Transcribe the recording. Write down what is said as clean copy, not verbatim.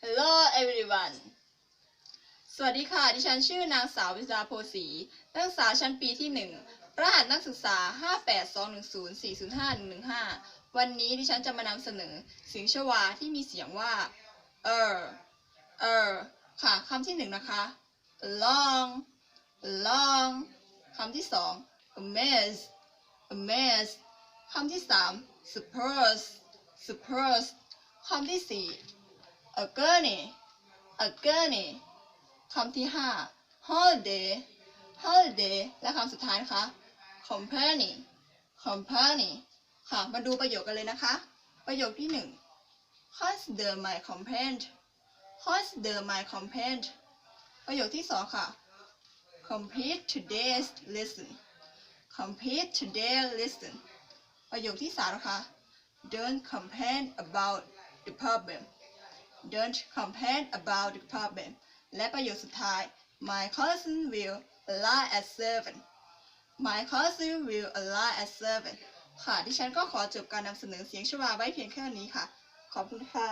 Hello everyone สวัสดีค่ะดิฉันชื่อนางสาววิษาโพสีนักศึกษาชั้นปีที่1รหัสนักศึกษา 5821040515 วันนี้ดิฉันจะมานำเสนอเสียงชวาที่มีเสียงว่าค่ะคำที่1นะคะ long คำที่2 amaze คำที่3 surprise คำที่4 agony คำที่5 holiday และคำสุดท้ายนะคะ company ค่ะมาดูประโยคกันเลยนะคะประโยคที่1 consider my complaint ประโยคที่2ค่ะ complete today's lesson ประโยคที่3นะคะ don't complain about the problem และประโยคสุดท้าย my cousin will arrive at 7 ค่ะดิฉันก็ขอจบการนำเสนอเสียงชวาไว้เพียงแค่นี้ค่ะขอบคุณค่ะ